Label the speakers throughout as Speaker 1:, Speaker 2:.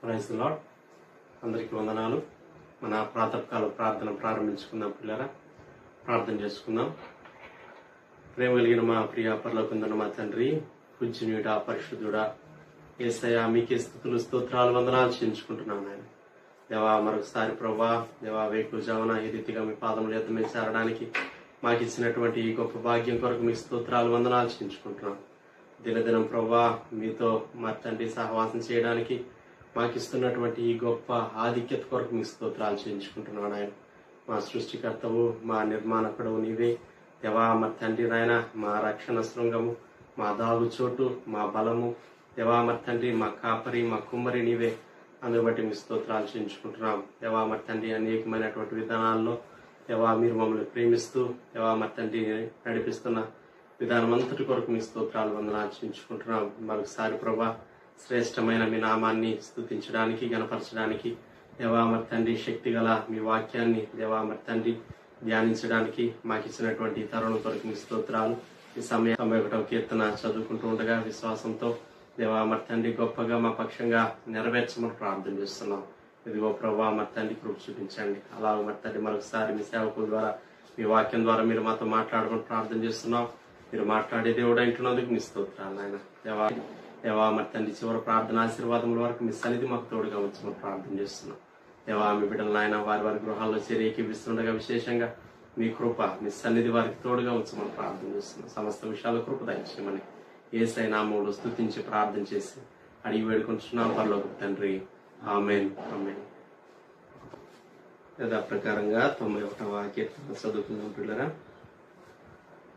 Speaker 1: Praise the lord. అందరికీ వందనాలు. మన ప్రాతకాల ప్రార్థన ప్రారంభించుకుందాం పిల్లరా. ప్రార్థన చేసుకుందాం. ప్రేమ కలిగిన మా ప్రియ పరలోకమందున్న మా తండ్రి, పూజ్యునిడా, పరిశుద్ధుడా, యేసయ్యా మీకే స్తుతులు స్తోత్రాలు వందనాలు చెల్లించుకుంటున్నాను నాయన. దేవా మరొకసారి ప్రభువా, దేవా వేకుజామున ఈ రీతిగా మీ పాదముల యొద్ద మేము చేరడానికి మాకు ఇచ్చినటువంటి ఈ గొప్ప భాగ్యం కొరకు మీ స్తోత్రాలు వందనాలు చెల్లించుకుంటున్నాం. దినదినం ప్రభువా మీతో మా తండ్రి సహవాసం చేయడానికి మాకు ఇస్తున్నటువంటి ఈ గొప్ప ఆధిక్యత కొరకు మీ స్తోత్రాలు చెల్లించుకుంటున్నాను ఆయన. మా సృష్టికర్తవు, మా నిర్మాణకుడవు నీవే దేవా. మా తండ్రి నాయన, మా రక్షణ శృంగము, మా దాగు చోటు, మా బలము దేవా. మా తండ్రి, మా కాపరి, మా కుమ్మరి నీవే. అందుకు బట్టి మీ స్తోత్రాలు చెల్లించుకుంటున్నాం దేవా. మా తండ్రి అనేకమైనటువంటి విధానాల్లో దేవా మీరు మమ్మల్ని ప్రేమిస్తూ దేవా మా తండ్రి నడిపిస్తున్న విధానం అంతటి కొరకు మీ స్తోత్రాలు వందనాలు చెల్లించుకుంటున్నాం. మరొకసారి ప్రభా శ్రేష్టమైన మీ నామాన్ని స్తుతించడానికి, గణపరచడానికి దేవా మరి తండ్రి శక్తి గల మీ వాక్యాన్ని దేవా మరి తండ్రి ధ్యానించడానికి మాకు ఇచ్చినటువంటి తరుణం కొరకు మీ స్తోత్రాలు. ఈ సమయం 91వ కీర్తన చదువుకుంటూ ఉండగా విశ్వాసంతో దేవా మరి తండ్రి గొప్పగా మా పక్షంగా నెరవేర్చమని ప్రార్థన చేస్తున్నాం. ఇదిగో ప్రభా మరి తండ్రి కృప చూపించండి. అలాగే మరి తండ్రి మరొకసారి మీ సేవకుల ద్వారా మీ వాక్యం ద్వారా మీరు మాతో మాట్లాడమని ప్రార్థన చేస్తున్నాం. మీరు మాట్లాడే దేవుడు అంటున్నందుకు మీ స్తోత్రాలు ఆయన. దేవా మరి తండ్రి చివరి ప్రార్థన ఆశీర్వాదముల వరకు మీ సన్నిధి మాకు తోడుగా ఉంచమని ప్రార్థన చేస్తున్నాం. దేవా మీ బిడ్డలు ఆయన వారి వారి గృహాల్లో చేరేకిస్తుండగా విశేషంగా మీ కృప మీ సన్నిధి వారికి తోడుగా ఉంచమని ప్రార్థన చేస్తున్నాం. సమస్త విషయాల కృప దయచేయమని యేసయ్య నామములో స్తుతించి ప్రార్థన చేసి అడిగి వేడుకుంటున్నాం పరలోకపు తండ్రి. ఆమేన్ ఆమేన్. యథా ప్రకారంగా 91వ కీర్తన చదువుకుందాం పిల్లరా.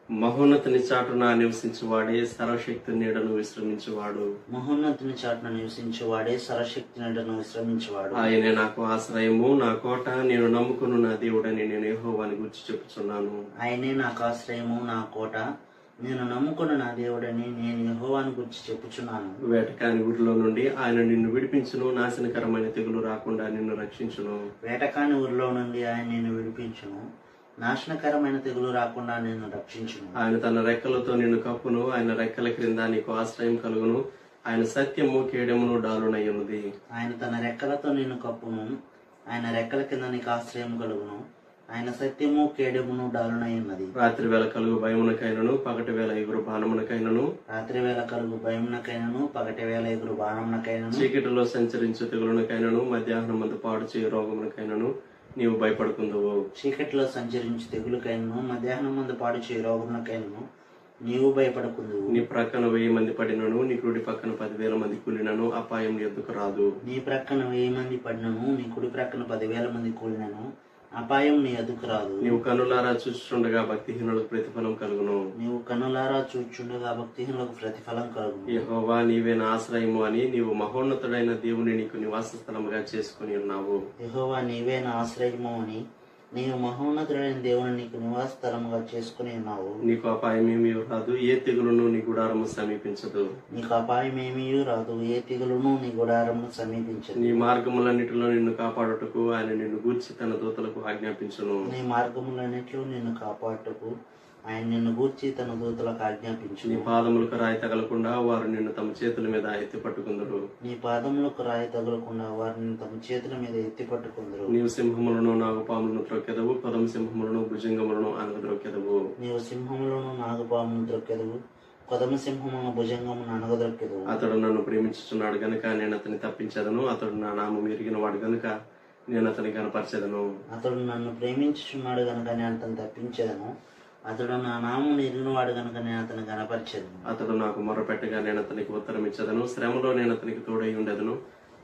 Speaker 1: మహోన్నతుని చాటున నివసించువాడే సర్వశక్తి నీడను విశ్రమించువాడు.
Speaker 2: మహోన్నతుని చాటున నివసించువాడే సర్వశక్తి నీడను విశ్రమించువాడు.
Speaker 1: ఆయనే నాకు ఆశ్రయము, నా కోట, నేను నమ్ముకును నా దేవుడని నేను యెహోవాని గురించి చెప్పుచున్నాను.
Speaker 2: ఆయనే నాకు ఆశ్రయము, నా కోట, నేను నమ్ముకున్న నా దేవుడని నేను యెహోవాని గురించి చెప్పుచున్నాను.
Speaker 1: వేటకాని ఊరిలో నుండి ఆయన నిన్ను విడిపించును, నాశనకరమైన తెగులు రాకుండా నిన్ను రక్షించును.
Speaker 2: వేటకాని ఊరిలో నుండి ఆయన నిన్ను విడిపించును, నాశనకరమైన తెగులు రాకుండా నిన్ను రక్షించును.
Speaker 1: ఆయన తన రెక్కలతో నిన్ను కప్పును, ఆయన రెక్కల క్రింద నీకు ఆశ్రయం కలుగును. ఆయన సత్యము కేడమును డాలునయ్యున్నది.
Speaker 2: ఆయన తన రెక్కలతో నిన్ను కప్పును, ఆయన రెక్కల కింద నీకు ఆశ్రయం కలుగును. ఆయన సత్యము కేడమును డాలునయ్యున్నది.
Speaker 1: రాత్రి వేళ కలుగు భయమునకైనను, పగటి వేళ ఎగురు బాణమునకైనను,
Speaker 2: రాత్రి వేళ కలుగు భయమునకైనను, పగటి వేళ ఎగురు బాణమునకైనను,
Speaker 1: చీకటిలో సంచరించు తెగులునకైనను, మధ్యాహ్నం మందు పాడు చేయు రోగమునకైనను నీవు భయపడుకుందువు.
Speaker 2: చీకటిలో సంచరించి తెగులుకైనను, మధ్యాహ్నం మందు పాడు చేయి రోగమునకైనను నీవు భయపడకుందువు.
Speaker 1: నీ ప్రక్కన 1000 మంది పడినను, నీ కుడి పక్కన 10,000 మంది కూలినను అపాయం నీ యొద్దకు రాదు.
Speaker 2: నీ ప్రక్కన 1000 మంది పడినను, నీ కుడి ప్రక్కన 10,000 మంది కూలినను అపాయం నీ ఎదుకు రాదు.
Speaker 1: నీవు కనులారా చూస్తుండగా భక్తిహీనులకు ప్రతిఫలం కలుగును.
Speaker 2: నీవు కనులారా చూచుండగా భక్తిహీనులకు ప్రతిఫలం కలుగును.
Speaker 1: యెహోవా నీవే నా ఆశ్రయము అని నీవు మహోన్నతుడైన దేవుని నీకు నివాస స్థలముగా చేసుకుని ఉన్నావు.
Speaker 2: యెహోవా నీవే నా ఆశ్రయము అని నీవు మహోన్నతుడైన దేవుని నీకు నివాస స్థలముగా చేసుకుని ఉన్నావు.
Speaker 1: నీకు అపాయమేమీ రాదు, ఏ తెగులును నీ గుడారము సమీపించదు.
Speaker 2: నీకు అపాయమేమీ రాదు, ఏ తెగులును నీ గుడారమును సమీపించదు.
Speaker 1: నీ మార్గములన్నిటిలో నిన్ను కాపాడుటకు ఆయన నిన్ను గూర్చి తన దూతలకు ఆజ్ఞాపించును.
Speaker 2: నీ మార్గములన్నిటిలో నిన్ను కాపాడుటకు ఆయన నిన్ను గూర్చి తన దూతలకు ఆజ్ఞాపించు.
Speaker 1: నీ పాదములకు రాయి తగలకుండా వారు నిన్ను తమ చేతుల మీద ఎత్తి పట్టుకుందరు.
Speaker 2: నీ పాదములకు రాయి తగలకుండా వారు నిన్ను తమ చేతుల మీద ఎత్తి పట్టుకుందరు.
Speaker 1: నీవు సింహములను నాగుపాములను త్రొక్కెదవు, పదం సింహములను భుజంగములను అనగద్రొక్కెదవు.
Speaker 2: నీవు సింహములను నాగుపాములను త్రొక్కెదవు, కొదమ సింహమును భుజంగమును అనగదొక్కెదవు.
Speaker 1: అతడు నన్ను ప్రేమించుచున్నాడు గనుక నేను అతన్ని తప్పించదను, అతడు నా నామం ఎరిగిన వాడు గనుక నేను అతని కనపరచెదను.
Speaker 2: అతడు నన్ను ప్రేమించుచున్నాడు గనుక నేను అతను తప్పించేదను, అతడు నా నామం ఎరిగినవాడు గనుక నేను అతను కనపరిచేదను.
Speaker 1: అతడు నాకు మొర్రపెట్టగా నేను అతనికి ఉత్తరం ఇచ్చదను, శ్రమలో నేను అతనికి తోడై ఉండదను,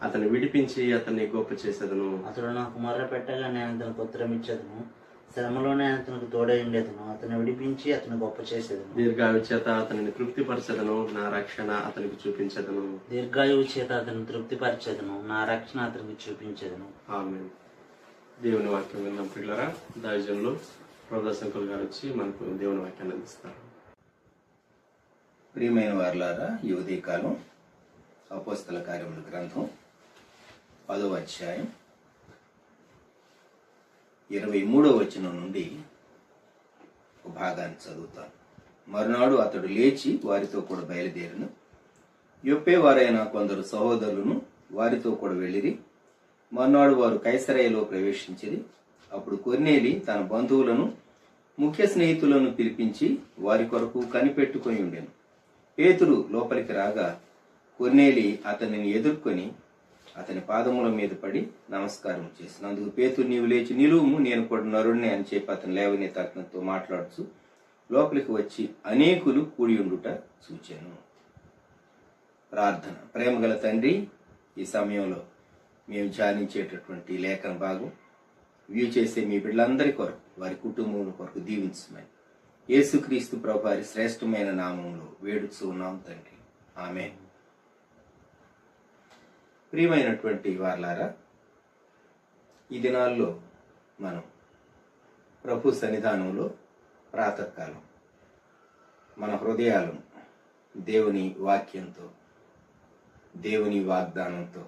Speaker 1: అతన్ని విడిపించి అతన్ని గొప్ప చేసేదను.
Speaker 2: అతడు నాకు మొర్ర పెట్టగా నేను అతనికి ఉత్తరం ఇచ్చేదను, శ్రమలో నేను అతనికి తోడై ఉండేదను, అతను విడిపించి అతను గొప్ప చేసేదను.
Speaker 1: దీర్ఘాయు చేత అతనిని తృప్తిపరచదను, నా రక్షణ అతనికి చూపించదను.
Speaker 2: దీర్ఘాయువు చేత అతను తృప్తిపరచెదను, నా రక్షణ అతనికి చూపించెదను.
Speaker 1: ఆమేన్. దేవుని వాక్యం విన్నాం పిల్లరా. దైవజనులు ప్రొఫెసర్ గారు వచ్చి మనకు దేవుని వాక్యాన్ని అందిస్తారు.
Speaker 3: ప్రియమైన వారలారా, ఈ ఉదయకాలం అపోస్తల కార్యముల గ్రంథం 10వ అధ్యాయం 23వ వచనం నుండి ఒక భాగాన్ని చదువుతాను. మరునాడు అతడు లేచి వారితో కూడా బయలుదేరిను. యొప్పే వారైన కొందరు సహోదరులను వారితో కూడా వెళ్ళిరి. మర్నాడు వారు కైసరయలో ప్రవేశించిరి. అప్పుడు కొర్నేలి తన బంధువులను ముఖ్య స్నేహితులను పిలిపించి వారి కొరకు కనిపెట్టుకొని ఉండెను. పేతురు లోపలికి రాగా కొర్నేలి అతనిని ఎదుర్కొని అతని పాదముల మీద పడి నమస్కారం చేసిన. అందుకు పేతురు, నీవు లేచి నిలువుము, నేను కూడా నరుణ్ణి అని చెప్పి అతను లేవనెత్తి అతనితో మాట్లాడుచు లోపలికి వచ్చి అనేకులు కూడి ఉండుట చూచాను. ప్రార్థన. ప్రేమగల తండ్రి, ఈ సమయంలో మేము ధ్యానించేటటువంటి లేఖన భాగం వ్యూ చేసే మీ బిడ్డలందరి కొరకు, వారి కుటుంబం కొరకు దీవించమని యేసుక్రీస్తు ప్రభు వారి శ్రేష్టమైన నామంలో వేడుచు ఉన్నాం తండ్రి. ఆమేన్. ప్రియమైనటువంటి వారలారా, ఈ దినాల్లో మనం ప్రభు సన్నిధానంలో ప్రాతకాలం మన హృదయాలను దేవుని వాక్యంతో, దేవుని వాగ్దానంతో,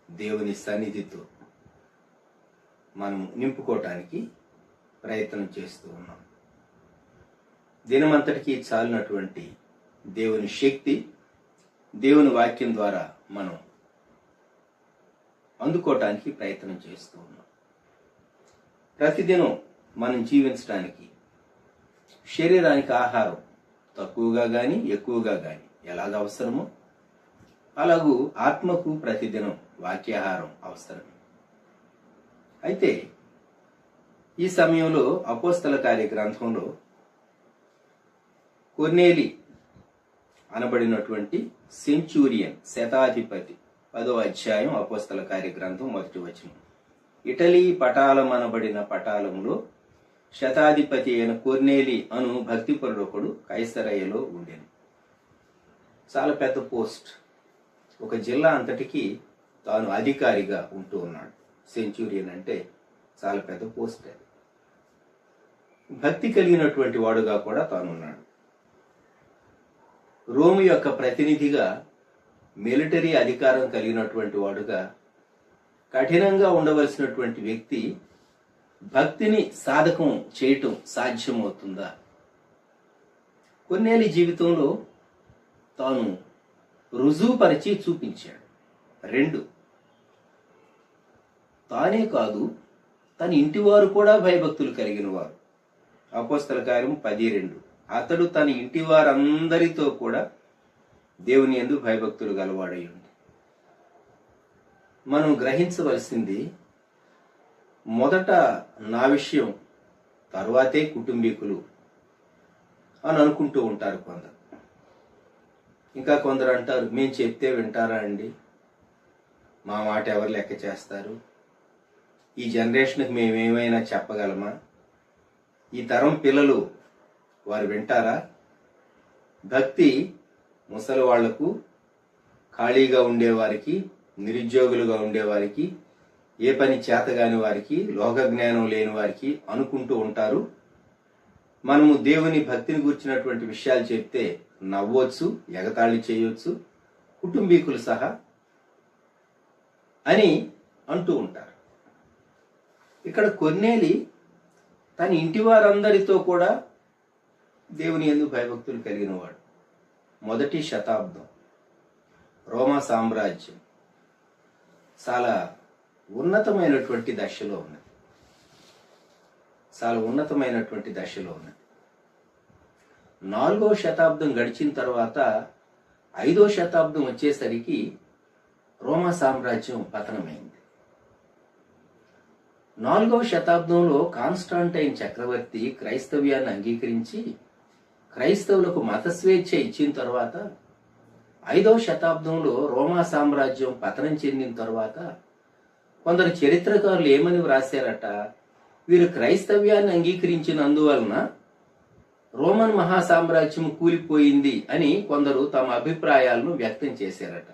Speaker 3: దేవుని సన్నిధితో మనం నింపుకోవటానికి ప్రయత్నం చేస్తూ ఉన్నాం. దినమంతటికి చాలినటువంటి దేవుని శక్తి దేవుని వాక్యం ద్వారా మనం అందుకోవటానికి ప్రయత్నం చేస్తూ ఉన్నాం. ప్రతిదినం మనం జీవించడానికి శరీరానికి ఆహారం తక్కువగా గాని ఎక్కువగా గాని ఎలాగ అవసరమో అలాగూ ఆత్మకు ప్రతిదినం వాక్యాహారం అవసరమే. అయితే ఈ సమయంలో అపోస్తల కార్య గ్రంథంలో కొర్నేలి అనబడినటువంటి సెంచూరియన్, శతాధిపతి, 10వ అధ్యాయం అపోస్తల కార్య గ్రంథం 1వ వచనం. ఇటలీ పటాలం అనబడిన పటాలంలో శతాధిపతి అయిన కొర్నేలి అను భక్తిపరుడు ఒకడు కైసరయలో ఉండెను. చాలా పెద్ద పోస్ట్. ఒక జిల్లా అంతటికి తాను అధికారిగా ఉంటూ ఉన్నాడు. సెంచూరియన్ అంటే చాలా పెద్ద పోస్ట్. అది భక్తి కలిగినటువంటి వాడుగా కూడా తానున్నాడు. రోము యొక్క ప్రతినిధిగా, మిలిటరీ అధికారం కలిగినటువంటి వాడుగా, కఠినంగా ఉండవలసినటువంటి వ్యక్తి భక్తిని సాధకం చేయటం సాధ్యమవుతుందా? కొర్నేలి జీవితంలో తాను రుజువుపరిచి చూపించాడు. 2, తానే కాదు తన ఇంటివారు కూడా భయభక్తులు కలిగిన వారు. అపోస్తల కార్యం 10:2. అతడు తన ఇంటి వారందరితో కూడా దేవుని యందు భయభక్తులు గలవాడై ఉంది. మనం గ్రహించవలసింది, మొదట నా విషయం, తరువాతే కుటుంబీకులు అని అనుకుంటూ ఉంటారు కొందరు. ఇంకా కొందరు అంటారు, మేము చెప్తే వింటారా అండి, మా మాట ఎవరు లెక్క చేస్తారు, ఈ జనరేషన్కి మేమేమైనా చెప్పగలమా, ఈ తరం పిల్లలు వారు వింటారా? భక్తి ముసలి వాళ్లకు, ఖాళీగా ఉండేవారికి, నిరుద్యోగులుగా ఉండేవారికి, ఏ పని చేతగాని వారికి, లోక జ్ఞానం లేని వారికి అనుకుంటూ ఉంటారు. మనము దేవుని భక్తిని గురించినటువంటి విషయాలు చెప్తే నవ్వొచ్చు, ఎగతాళి చేయొచ్చు, కుటుంబీకులు సహా అని అంటూ ఉంటారు. ఇక్కడ కొర్నేలి తన ఇంటి వారందరితో కూడా దేవుని యందు భయభక్తులు కలిగిన వాడు. 1వ శతాబ్దం రోమా సామ్రాజ్యం చాలా ఉన్నతమైనటువంటి దశలో ఉన్నది. 4వ శతాబ్దం గడిచిన తర్వాత 5వ శతాబ్దం వచ్చేసరికి రోమా సామ్రాజ్యం పతనమైంది. 4వ శతాబ్దంలో కాన్స్టాంటైన్ చక్రవర్తి క్రైస్తవ్యాన్ని అంగీకరించి క్రైస్తవులకు మత స్వేచ్ఛ ఇచ్చిన తర్వాత 5వ శతాబ్దంలో రోమా సామ్రాజ్యం పతనం చెందిన తర్వాత కొందరు చరిత్రకారులు ఏమని వ్రాశారట, వీరు క్రైస్తవ్యాన్ని అంగీకరించినందువలన రోమన్ మహాసామ్రాజ్యం కూలిపోయింది అని కొందరు తమ అభిప్రాయాలను వ్యక్తం చేశారట.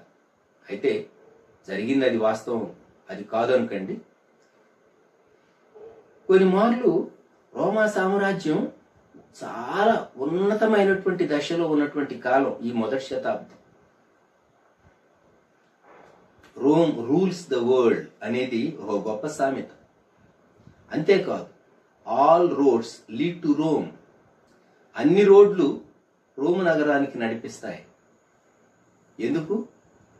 Speaker 3: అయితే జరిగింది అది వాస్తవం, అది కాదనుకండి. కొన్ని మార్లు రోమా సామ్రాజ్యం చాలా ఉన్నతమైనటువంటి దశలో ఉన్నటువంటి కాలం ఈ 1వ శతాబ్దం. రోమ్ రూల్స్ ద వరల్డ్ అనేది ఒక గొప్ప సామెత. అంతేకాదు, all roads lead to Rome, అన్ని రోడ్లు రోమ్ నగరానికి నడిపిస్తాయి. ఎందుకు?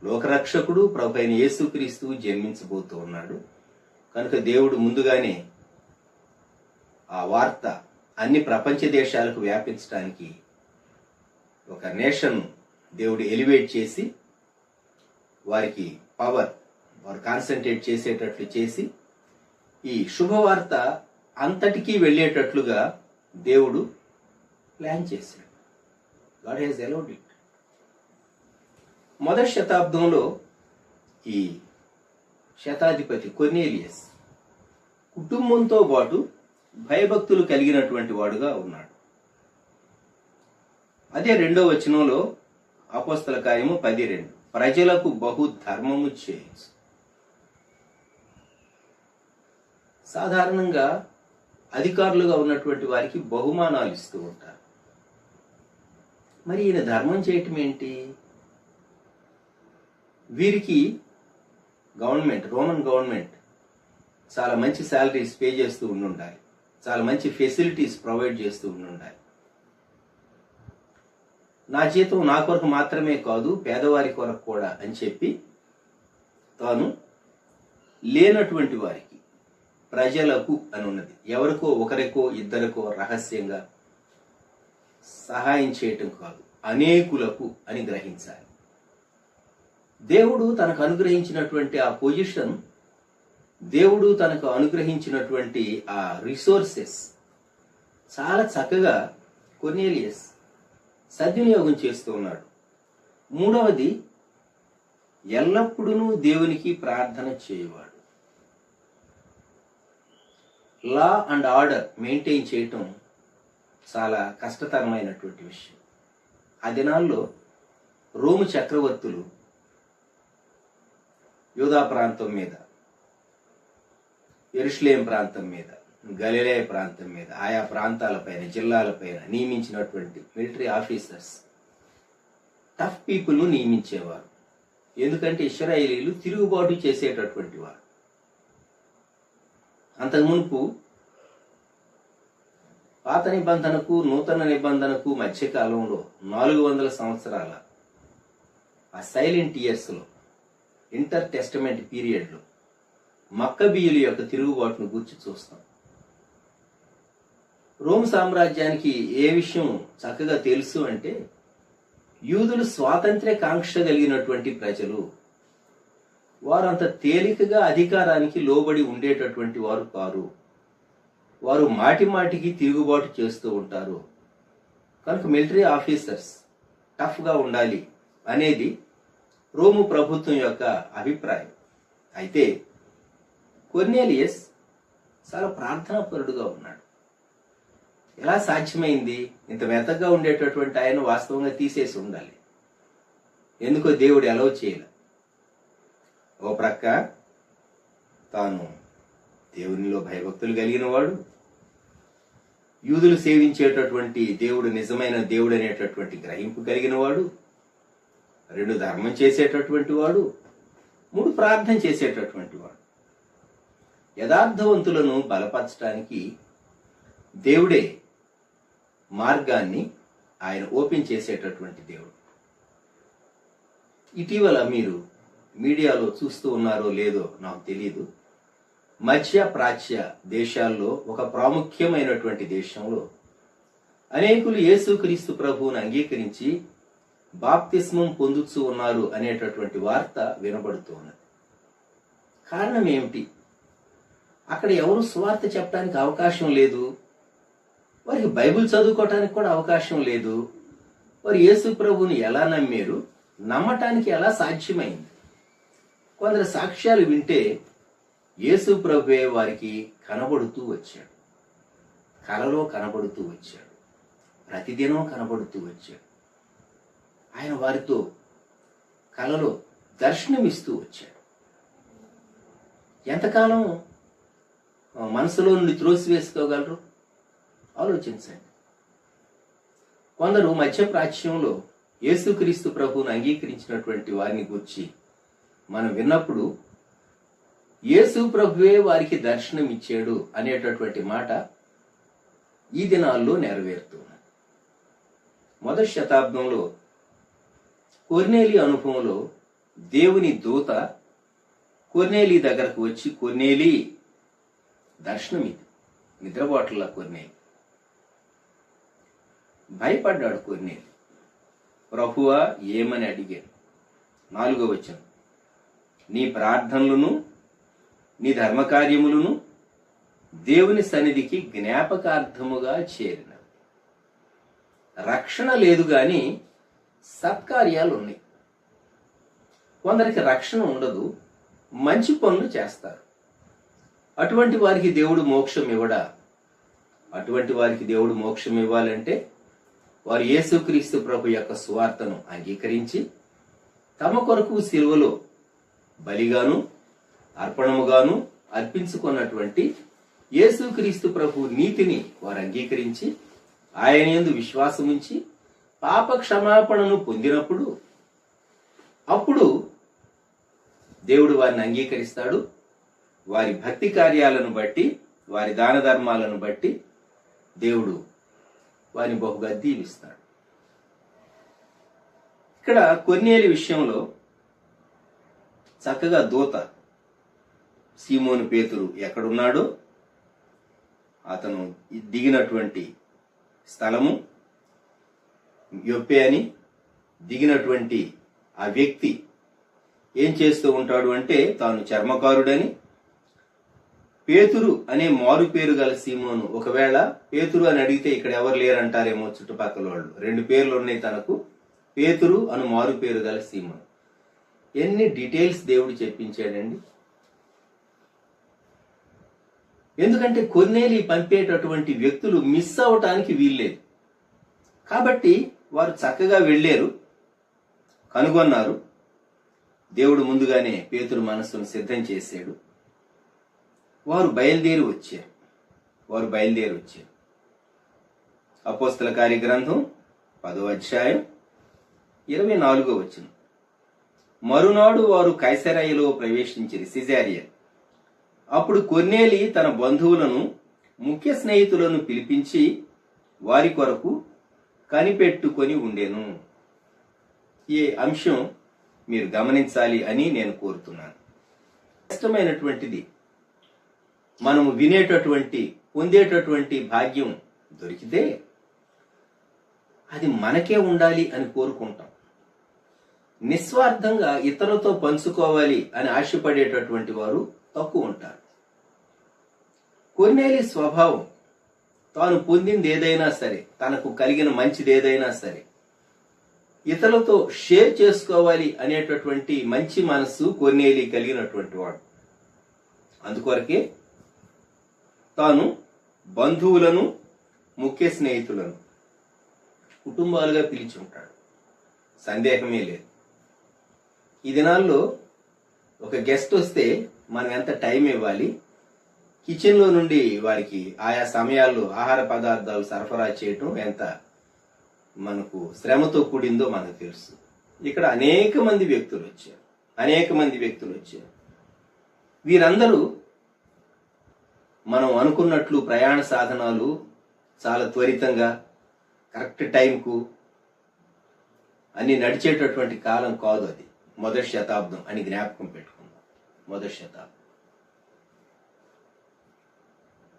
Speaker 3: లోకరక్షకుడు ప్రభు అయిన యేసుక్రీస్తు జన్మించబోతూ ఉన్నాడు. కనుక దేవుడు ముందుగానే ఆ వార్త అన్ని ప్రపంచ దేశాలకు వ్యాపించడానికి ఒక నేషన్ దేవుడు ఎలివేట్ చేసి వారికి పవర్ వారు కాన్సన్ట్రేట్ చేసేటట్లు చేసి ఈ శుభవార్త అంతటికీ వెళ్ళేటట్లుగా దేవుడు ప్లాన్ చేశాడు. God has allowed it. మొదటి శతాబ్దంలో ఈ శతాధిపతి కొర్నేలియస్ కుటుంబంతో పాటు భయభక్తులు కలిగినటువంటి వాడుగా ఉన్నాడు. అదే 2వ వచనంలో అపోస్తల కార్యము 10:2 ప్రజలకు బహు ధర్మము చేయొచ్చు. సాధారణంగా అధికారులుగా ఉన్నటువంటి వారికి బహుమానాలు ఇస్తూ ఉంటారు. మరి ఈయన ధర్మం చేయటం ఏంటి? వీరికి రోమన్ గవర్నమెంట్ చాలా మంచి శాలరీస్ పే చేస్తూ ఉండాలి, చాలా మంచి ఫెసిలిటీస్ ప్రొవైడ్ చేస్తూ ఉండాలి. నా జీతం నా కొరకు మాత్రమే కాదు, పేదవారి కొరకు కూడా అని చెప్పి తాను లేనటువంటి వారికి, ప్రజలకు అని ఉన్నది, ఎవరికో ఒకరికో ఇద్దరికో రహస్యంగా సహాయం చేయటం కాదు, అనేకులకు అని గ్రహించాలి. దేవుడు తనకు అనుగ్రహించినటువంటి ఆ పొజిషన్, దేవుడు తనకు అనుగ్రహించినటువంటి ఆ రిసోర్సెస్ చాలా చక్కగా కొర్నేలియస్ సద్వినియోగం చేస్తూ ఉన్నాడు. 3వది, ఎల్లప్పుడూ దేవునికి ప్రార్థన చేయవాడు. లా అండ్ ఆర్డర్ మెయింటైన్ చేయటం చాలా కష్టతరమైనటువంటి విషయం. ఆ దినాల్లో రోము చక్రవర్తులు యూదా ప్రాంతం మీద, యెరూషలేం ప్రాంతం మీద, గలిలయ ప్రాంతం మీద, ఆయా ప్రాంతాలపైన, జిల్లాలపైన నియమించినటువంటి మిలిటరీ ఆఫీసర్స్ టఫ్ పీపుల్ ను నియమించేవారు. ఎందుకంటే ఇశ్రాయేలీలు తిరుగుబాటు చేసేటటువంటి వారు. అంతకు మునుపు పాత నిబంధనకు నూతన నిబంధనకు మధ్యకాలంలో 400 సంవత్సరాల ఆ సైలెంట్ ఇయర్స్ లో, ఇంటర్ టెస్టమెంట్ పీరియడ్ లో మక్కబీయుల యొక్క తిరుగుబాటును గురించి చూస్తాం. రోమ్ సామ్రాజ్యానికి ఏ విషయం చక్కగా తెలుసు అంటే, యూదులు స్వాతంత్ర్య కాంక్ష కలిగినటువంటి ప్రజలు, వారు అంత తేలికగా అధికారానికి లోబడి ఉండేటటువంటి వారు కారు. వారు మాటి మాటికి తిరుగుబాటు చేస్తూ ఉంటారు. కనుక మిలిటరీ ఆఫీసర్స్ టఫ్ గా ఉండాలి అనేది రోము ప్రభుత్వం యొక్క అభిప్రాయం. అయితే కొర్నేలియస్ చాలా ప్రార్థనాపరుడుగా ఉన్నాడు. ఎలా సాధ్యమైంది? ఇంత మెత్తగా ఉండేటటువంటి ఆయన వాస్తవంగా తీసేసి ఉండాలి. ఎందుకో దేవుడు అలౌ చేయలే. ఓ ప్రక్క తాను దేవునిలో భయభక్తులు కలిగిన వాడు, యూదులు సేవించేటటువంటి దేవుడు నిజమైన దేవుడు అనేటటువంటి గ్రహింపు కలిగిన వాడు, 2 ధర్మం చేసేటటువంటి వాడు, 3 ప్రార్థన చేసేటటువంటి వాడు. యథార్థవంతులను బలపరచడానికి దేవుడే మార్గాన్ని ఆయన ఓపెన్ చేసేటటువంటి దేవుడు. ఇటీవల మీరు మీడియాలో చూస్తూ ఉన్నారో లేదో నాకు తెలియదు, మధ్య ప్రాచ్య దేశాల్లో ఒక ప్రాముఖ్యమైనటువంటి దేశంలో అనేకులు యేసుక్రీస్తు ప్రభువును అంగీకరించి బాప్తిస్మం పొందుతూ ఉన్నారు అనేటటువంటి వార్త వినబడుతూ ఉన్నది. కారణం ఏమిటి? అక్కడ ఎవరు సువార్త చెప్పడానికి అవకాశం లేదు, వారికి బైబిల్ చదువుకోవటానికి కూడా అవకాశం లేదు. వారు యేసు ప్రభువుని ఎలా నమ్మారు? నమ్మటానికి ఎలా సాధ్యమైంది? కొందరు సాక్ష్యాలు వింటే యేసు ప్రభువే వారికి కనబడుతూ వచ్చాడు, కలలో కనబడుతూ వచ్చాడు, ప్రతిదినం కనబడుతూ వచ్చాడు. ఆయన వారితో కలలో దర్శనమిస్తూ వచ్చాడు. ఎంతకాలం మనసులో నుండి త్రోసివేసుకోగలరు? ఆలోచించండి. కొందరు మధ్యప్రాచ్యంలో యేసుక్రీస్తు ప్రభువును అంగీకరించినటువంటి వారిని గురించి మనం విన్నప్పుడు యేసు ప్రభువే వారికి దర్శనం ఇచ్చాడు అనేటటువంటి మాట ఈ దినాల్లో నెరవేరుతున్నది. మొదటి శతాబ్దంలో కొర్నేలి అనుభవంలో దేవుని దూత కొర్నేలి దగ్గరకు వచ్చి, కొర్నేలి, దర్శనం ఇది, నిద్రపోట్ల కొర్నేలి. భయపడ్డాడు కొర్నేలి. ప్రభువా ఏమని అడిగాడు. 4వ వచనం, నీ ప్రార్థనలను నీ ధర్మకార్యములను దేవుని సన్నిధికి జ్ఞాపకార్థముగా చేరిన. రక్షణ లేదు గాని సత్కార్యాలు ఉన్నాయి. కొందరికి రక్షణ ఉండదు, మంచి పనులు చేస్తారు. అటువంటి వారికి దేవుడు మోక్షం ఇవ్వడా? అటువంటి వారికి దేవుడు మోక్షం ఇవ్వాలంటే వారు యేసుక్రీస్తు ప్రభు యొక్క సువార్తను అంగీకరించి తమ కొరకు సిలువలో బలిగాను అర్పణముగాను అర్పించుకున్నటువంటి యేసుక్రీస్తు ప్రభు నీతిని వారు అంగీకరించి ఆయన యందు విశ్వాసముంచి పాప క్షమాపణను పొందినప్పుడు అప్పుడు దేవుడు వారిని అంగీకరిస్తాడు. వారి భక్తి కార్యాలను బట్టి, వారి దాన ధర్మాలను బట్టి దేవుడు వారిని బహుగా దీవిస్తాడు. ఇక్కడ కొర్నేలి విషయంలో చక్కగా దూత సీమోను పేతురు ఎక్కడున్నాడో, అతను దిగినటువంటి స్థలము యొప్పే అని, దిగినటువంటి ఆ వ్యక్తి ఏం చేస్తూ ఉంటాడు అంటే తాను చర్మకారుడని, పేతురు అనే మారు పేరు గల సీమోను, ఒకవేళ పేతురు అని అడిగితే ఇక్కడ ఎవరు లేరంటారేమో చుట్టుపక్కల వాళ్ళు, 2 పేర్లు ఉన్నాయి తనకు, పేతురు అను మారు పేరు గల సీమోను. ఎన్ని డీటెయిల్స్ దేవుడు చెప్పించాడండి. ఎందుకంటే కొర్నేలి పంపేటటువంటి వ్యక్తులు మిస్ అవటానికి వీల్లేదు. కాబట్టి వారు చక్కగా వెళ్ళారు, కనుగొన్నారు. దేవుడు ముందుగానే పేతురు మనస్సును సిద్ధం చేశాడు. వారు బయలుదేరి వచ్చారు. అపోస్తల కార్య గ్రంథం 10వ అధ్యాయం 24వ వచనం, మరునాడు వారు కైసరయలో ప్రవేశించిరి, సిజారియా. అప్పుడు కొర్నేలి తన బంధువులను ముఖ్య స్నేహితులను పిలిపించి వారి కొరకు కనిపెట్టుకొని ఉండెను. ఈ అంశం మీరు గమనించాలి అని నేను కోరుతున్నాను. కష్టమైనటువంటిది. మనము వినేటటువంటి, పొందేటటువంటి భాగ్యం దొరికితే అది మనకే ఉండాలి అని కోరుకుంటాం. నిస్వార్థంగా ఇతరులతో పంచుకోవాలి అని ఆశపడేటటువంటి వారు తక్కువ ఉంటారు. కొర్నేలి స్వభావం తాను పొందింది ఏదైనా సరే, తనకు కలిగిన మంచిది ఏదైనా సరే ఇతరులతో షేర్ చేసుకోవాలి అనేటటువంటి మంచి మనస్సు కొర్నేలి కలిగినటువంటి వాడు. అందుకొరకే తాను బంధువులను, ముఖ్య స్నేహితులను కుటుంబాలుగా పిలిచి ఉంటాడు. సందేహమే లేదు. ఈ దినాల్లో ఒక గెస్ట్ వస్తే మనం ఎంత టైం ఇవ్వాలి, కిచెన్లో నుండి వారికి ఆయా సమయాల్లో ఆహార పదార్థాలు సరఫరా చేయటం ఎంత మనకు శ్రమతో కూడిందో మనకు తెలుసు. ఇక్కడ అనేక మంది వ్యక్తులు వచ్చారు. వీరందరూ మనం అనుకున్నట్లు ప్రయాణ సాధనాలు చాలా త్వరితంగా కరెక్ట్ టైంకు అన్ని నడిచేటటువంటి కాలం కాదు. అది మొదటి శతాబ్దం అని జ్ఞాపకం పెట్టుకుందాం. మొదటి శతాబ్దం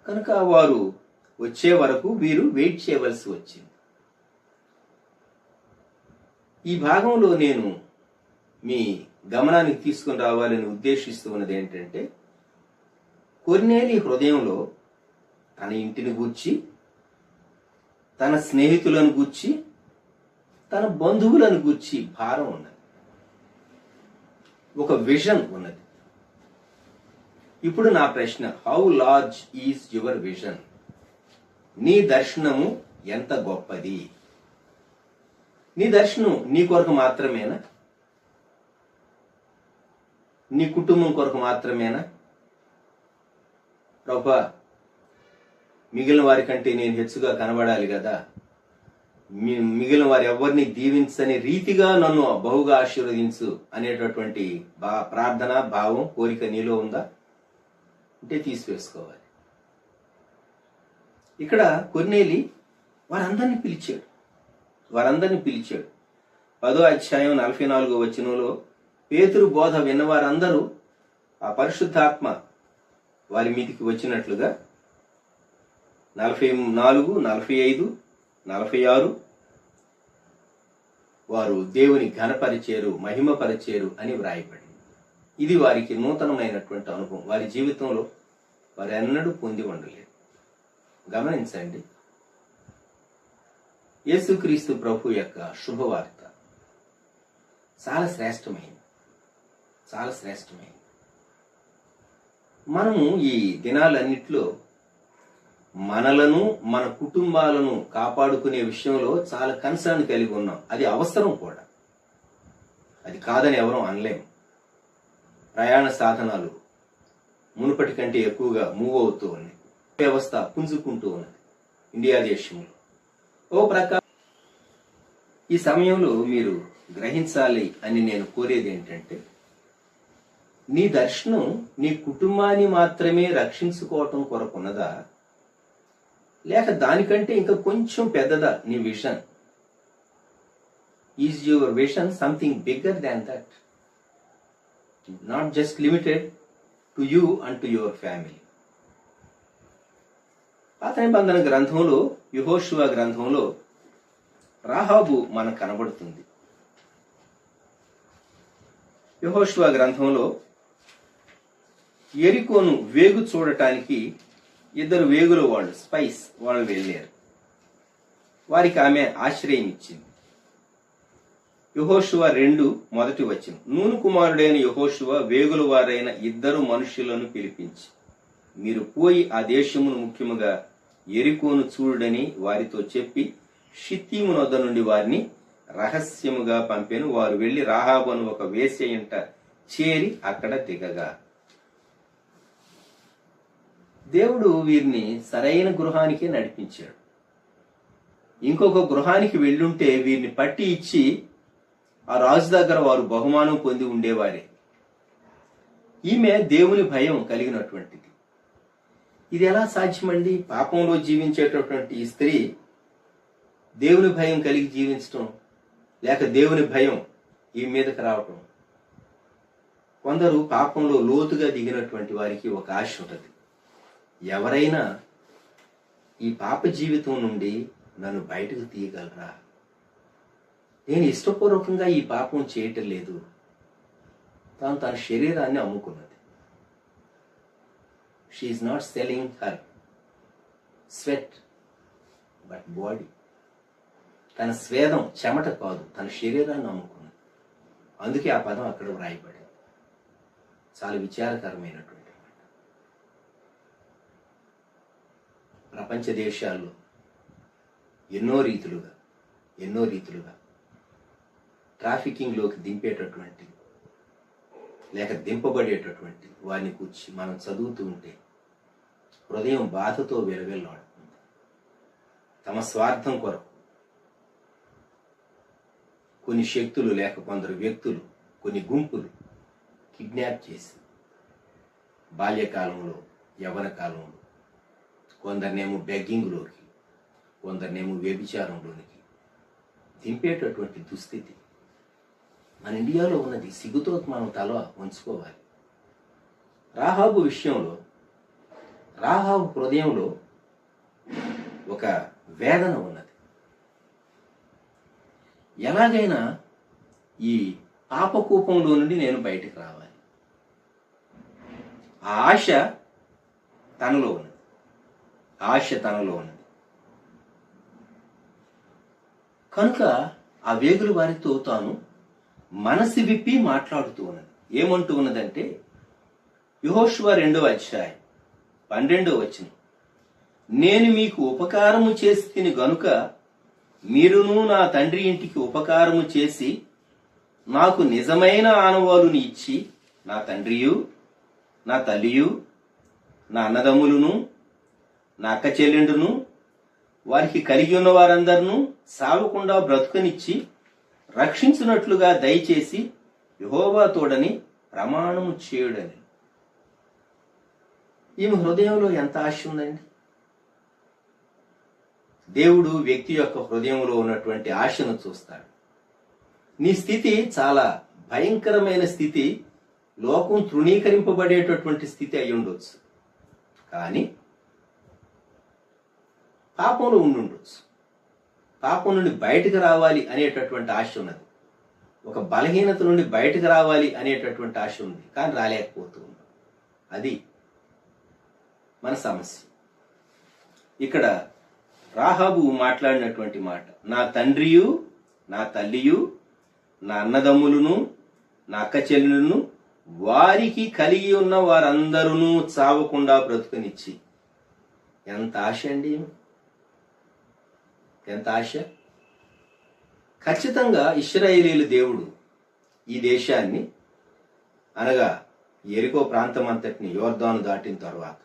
Speaker 3: కనుక వారు వచ్చే వరకు వీరు వెయిట్ చేయవలసి వచ్చింది. ఈ భాగంలో నేను మీ గమనానికి తీసుకుని రావాలని ఉద్దేశిస్తూ ఉన్నది ఏంటంటే, కొర్నేలి హృదయంలో తన ఇంటిని గూర్చి, తన స్నేహితులను గూర్చి, తన బంధువులను గూర్చి భారం ఉన్నది, ఒక విజన్ ఉన్నది. ఇప్పుడు నా ప్రశ్న, how large is your vision? నీ దర్శనము ఎంత గొప్పది? నీ దర్శనం నీ కొరకు మాత్రమేనా? నీ కుటుంబం కొరకు మాత్రమేనా? ప్రభువా, మిగిలిన వారి కంటే నేను హెచ్చుగా కనబడాలి కదా, మిగిలిన వారు ఎవరిని దీవించని రీతిగా నన్ను బహుగా ఆశీర్వదించు అనేటటువంటి ప్రార్థన, భావం, కోరిక నీలో ఉందా? అంటే తీసివేసుకోవాలి. ఇక్కడ కొర్నేలి వారందరినీ పిలిచాడు. 10వ అధ్యాయం 44వ వచనంలో పేతురు బోధ విన్నవారందరూ ఆ పరిశుద్ధాత్మ వారి మీదికి వచ్చినట్లుగా 44, 45, 46 వారు దేవుని ఘనపరిచేరు, మహిమపరిచేరు అని వ్రాయబడింది. ఇది వారికి నూతనమైనటువంటి అనుభవం. వారి జీవితంలో వారు ఎన్నడూ పొంది ఉండలేదు. గమనించండి, యేసుక్రీస్తు ప్రభు యొక్క శుభవార్త చాలా శ్రేష్టమైంది, చాలా శ్రేష్టమైంది. మనము ఈ దినాలన్నిట్లో మనలను, మన కుటుంబాలను కాపాడుకునే విషయంలో చాలా కన్సర్న్ కలిగి ఉన్నాం. అది అవసరం కూడా, అది కాదని ఎవరూ అనలేము. ప్రయాణ సాధనాలు మునుపటి కంటే ఎక్కువగా మూవ్ అవుతూ ఉన్నాయి. వ్యవస్థ పుంజుకుంటూ ఉన్నది ఇండియా దేశంలో. ఓ ప్రకారం ఈ సమయంలో మీరు గ్రహించాలి అని నేను కోరేది ఏంటంటే, నీ దర్శనం నీ కుటుంబాన్ని మాత్రమే రక్షించుకోవటం కొరకున్నదా, లేక దానికంటే ఇంకా కొంచెం పెద్దదా నీ vision? Is your vision something bigger than that, not just limited to you and to your family? పాత నిబంధన గ్రంథంలో, యెహోషువ గ్రంథంలో రాహాబు మనకు కనబడుతుంది. యెహోషువ గ్రంథంలో యెరికోను వేగు చూడటానికి ఇద్దరు వేగుల వాళ్ళు, స్పైస్ వాళ్ళు వెళ్ళారు. వారికి ఆమె ఆశ్రయం ఇచ్చింది. యెహోషువ 2:1 నూను కుమారుడైన యెహోషువ వేగుల వారైన ఇద్దరు మనుషులను పిలిపించి, మీరు పోయి ఆ దేశమును, ముఖ్యముగా యెరికోను చూడని వారితో చెప్పి షిత్తీము నొద్ద నుండి వారిని రహస్యముగా పంపెను. వారు వెళ్లి రాహాబు అను ఒక వేశ్య ఇంట చేరి అక్కడ దిగగా, దేవుడు వీరిని సరైన గృహానికే నడిపించాడు. ఇంకొక గృహానికి వెళ్ళుంటే వీరిని పట్టి ఇచ్చి ఆ రాజు దగ్గర వారు బహుమానం పొంది ఉండేవారే. ఈమె దేవుని భయం కలిగినటువంటిది. ఇది ఎలా సాధ్యమండి? పాపంలో జీవించేటటువంటి ఈ స్త్రీ దేవుని భయం కలిగి జీవించటం, లేక దేవుని భయం ఈ మీదకి రావటం? కొందరు పాపంలో లోతుగా దిగినటువంటి వారికి ఒక ఆశ ఉంటుంది. ఎవరైనా ఈ పాప జీవితం నుండి నన్ను బయటకు తీయగలరా? నేను ఇష్టపూర్వకంగా ఈ పాపం చేయటం లేదు. తాను తన శరీరాన్ని అమ్ముకున్నది. She is not selling her sweat but body. తన స్వేదం, చెమట కాదు, తన శరీరాన్ని అమ్ముకున్నది. అందుకే ఆ పదం అక్కడ వ్రాయబడింది. చాలా విచారకరమైనటువంటి ప్రపంచ దేశాల్లో ఎన్నో రీతులుగా ట్రాఫికింగ్లోకి దింపేటటువంటి, లేక దింపబడేటటువంటి వారిని కూర్చి మనం చదువుతూ ఉంటే హృదయం బాధతో విలవిల్లాడుతుంది. తమ స్వార్థం కొరకు కొన్ని శక్తులు, లేక కొందరు వ్యక్తులు, కొన్ని గుంపులు కిడ్నాప్ చేసి బాల్యకాలంలో, యవ్వన కాలంలో కొందరినేమో బెగ్గింగ్లోకి, కొందరినేమో వ్యభిచారంలోనికి దింపేటటువంటి దుస్థితి మన ఇండియాలో ఉన్నది. సిగ్గుతో మనం తల ఉంచుకోవాలి. రాహాబు విషయంలో, రాహాబు హృదయంలో ఒక వేదన ఉన్నది. ఎలాగైనా ఈ పాపకూపంలో నుండి నేను బయటకు రావాలి. ఆ ఆశ తనలో ఉన్నది. కనుక ఆ వేగుల వారితో తాను మనసు విప్పి మాట్లాడుతూ ఉన్నది. ఏమంటూ ఉన్నదంటే, యెహోషువ 2:12 నేను మీకు ఉపకారము చేసి తిని గనుక మీరును నా తండ్రి ఇంటికి ఉపకారము చేసి నాకు నిజమైన ఆనవాలుని ఇచ్చి, నా తండ్రియు, నా తల్లియు, నా అన్నదమ్ములను, నా అక్క చెల్లెండును, వారికి కలిగి ఉన్న వారందరినూ సావకుండా బ్రతుకనిచ్చి రక్షించున్నట్లుగా దయచేసి యెహోవా తోడని ప్రమాణము చేయుడని. ఈమె హృదయంలో ఎంత ఆశ ఉందండి! దేవుడు వ్యక్తి యొక్క హృదయంలో ఉన్నటువంటి ఆశను చూస్తాడు. నీ స్థితి చాలా భయంకరమైన స్థితి, లోకం తృణీకరింపబడేటటువంటి స్థితి అయి ఉండొచ్చు. కానీ పాపంలో ఉండుండొచ్చు. పాపం నుండి బయటకు రావాలి అనేటటువంటి ఆశ ఉన్నది. ఒక బలహీనత నుండి బయటకు రావాలి అనేటటువంటి ఆశ ఉంది, కానీ రాలేకపోతూ ఉన్నాం. అది మన సమస్య. ఇక్కడ రాహాబు మాట్లాడినటువంటి మాట, నా తండ్రియు నా తల్లియు నా అన్నదమ్ములను నా అక్క చెల్లెలను వారికి కలిగి ఉన్న వారందరూ చావకుండా బ్రతుకునిచ్చి. ఎంత ఆశ అండి, ఎంత ఆశ! ఖచ్చితంగా ఇశ్రాయేలీయుల దేవుడు ఈ దేశాన్ని, అనగా యెరికో ప్రాంతం అంతటిని యోర్దాను దాటిన తర్వాత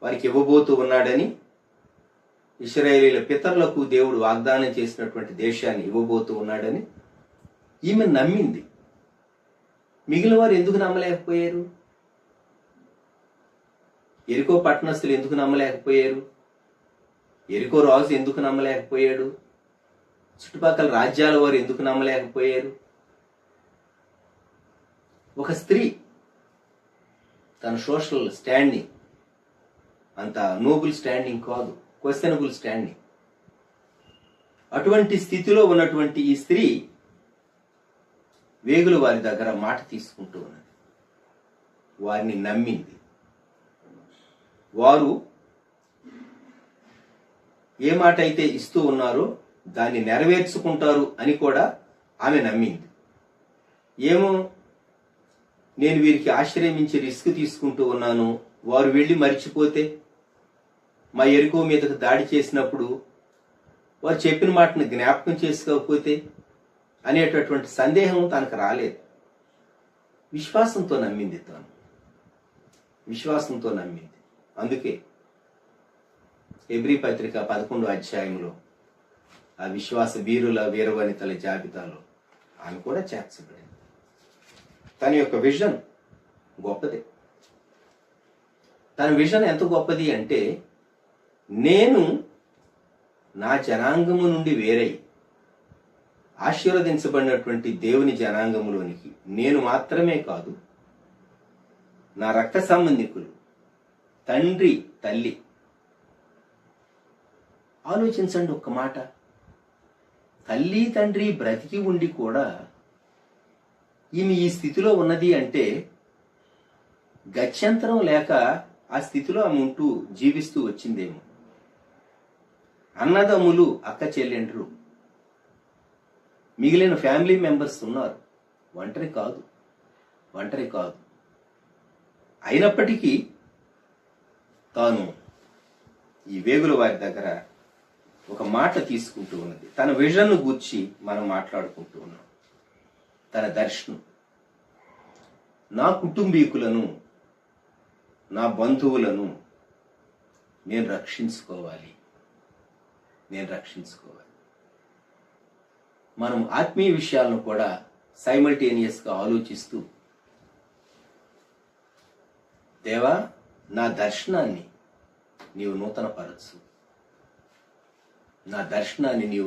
Speaker 3: వారికి ఇవ్వబోతూ ఉన్నాడని, ఇశ్రాయేలీయుల పితరులకు దేవుడు వాగ్దానం చేసినటువంటి దేశాన్ని ఇవ్వబోతూ ఉన్నాడని ఈమె నమ్మింది. మిగిలిన వారు ఎందుకు నమ్మలేకపోయారు? యెరికో పట్టణస్థులు ఎందుకు నమ్మలేకపోయారు? యెరికో రాజు ఎందుకు నమ్మలేకపోయాడు? చుట్టుపక్కల రాజ్యాల వారు ఎందుకు నమ్మలేకపోయారు? ఒక స్త్రీ తన సోషల్ స్టాండింగ్ అంత నోబుల్ స్టాండింగ్ కాదు, క్వశ్చనబుల్ స్టాండింగ్. అటువంటి స్థితిలో ఉన్నటువంటి ఈ స్త్రీ వేగుల వారి దగ్గర మాట తీసుకుంటూ ఉన్నది. వారిని నమ్మింది. వారు ఏ మాట అయితే ఇస్తూ ఉన్నారో దాన్ని నెరవేర్చుకుంటారు అని కూడా ఆమె నమ్మింది. ఏమో, నేను వీరికి ఆశ్రయించి రిస్క్ తీసుకుంటూ ఉన్నాను, వారు వెళ్ళి మరిచిపోతే, మా యెరికో మీదకు దాడి చేసినప్పుడు వారు చెప్పిన మాటను జ్ఞాపకం చేసుకోకపోతే అనేటటువంటి సందేహం తనకు రాలేదు. విశ్వాసంతో నమ్మింది. తాను విశ్వాసంతో నమ్మింది. అందుకే హెబ్రీ పత్రిక 11వ అధ్యాయంలో ఆ విశ్వాస వీరుల వీరవనితల జాబితాలో ఆమె కూడా చేర్చబడింది. తన యొక్క విజన్ గొప్పది. తన విజన్ ఎంత గొప్పది అంటే, నేను నా జనాంగము నుండి వేరై ఆశీర్వదించబడినటువంటి దేవుని జనాంగములోనికి నేను మాత్రమే కాదు, నా రక్త సంబంధికులు, తండ్రి తల్లి. ఆలోచించండి ఒక్క మాట. తల్లి తండ్రి బ్రతికి ఉండి కూడా ఈమె ఈ స్థితిలో ఉన్నది అంటే గత్యంతరం లేక ఆ స్థితిలో ఆమె ఉంటూ జీవిస్తూ వచ్చిందేమో. అన్నదమ్ములు, అక్క చెల్లెండ్రు, మిగిలిన ఫ్యామిలీ మెంబర్స్ ఉన్నారు. ఒంటరి కాదు. అయినప్పటికీ తాను ఈ వేగుల వారి దగ్గర ఒక మాట తీసుకుంటూ ఉన్నది. తన విజన్ను గూర్చి మనం మాట్లాడుకుంటూ ఉన్నాం. తన దర్శనం, నా కుటుంబీకులను, నా బంధువులను నేను రక్షించుకోవాలి. మనం ఆత్మీయ విషయాలను కూడా సైమల్టేనియస్ గా ఆలోచిస్తూ, దేవా, నా దర్శనాన్ని నీవు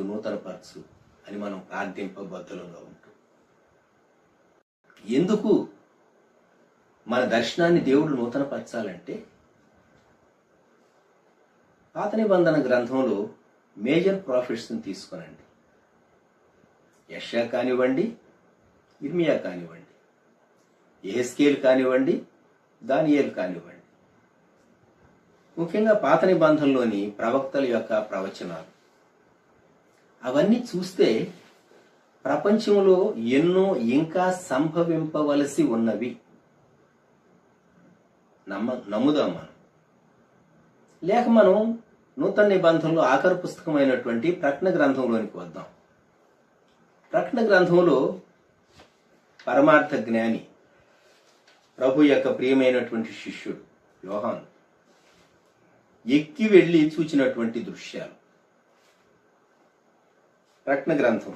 Speaker 3: నూతనపరచు అని మనం ప్రార్థింపబద్ధంగా ఉంటూ, ఎందుకు మన దర్శనాన్ని దేవుడు నూతనపరచాలంటే, పాత నిబంధన గ్రంథంలో మేజర్ ప్రాఫిట్స్ ని తీసుకోనండి. యెషయా కానివ్వండి, ఇర్మియా కానివ్వండి, యెహెజ్కేలు కానివ్వండి, దానియేలు కానివ్వండి, ముఖ్యంగా పాత నిబంధనలోని ప్రవక్తల యొక్క ప్రవచనాలు, అవన్నీ చూస్తే ప్రపంచంలో ఎన్నో ఇంకా సంభవింపవలసి ఉన్నవి. నమ్ముదాం మనం. లేక మనం నూతన నిబంధనలో ఆఖరి పుస్తకమైనటువంటి ప్రకటన గ్రంథంలోనికి వద్దాం. ప్రకటన గ్రంథంలో పరమార్థ జ్ఞాని, ప్రభు యొక్క ప్రియమైనటువంటి శిష్యుడు యోహాను ఎక్కి వెళ్లి చూచినటువంటి దృశ్యాలు. ప్రకటన గ్రంథం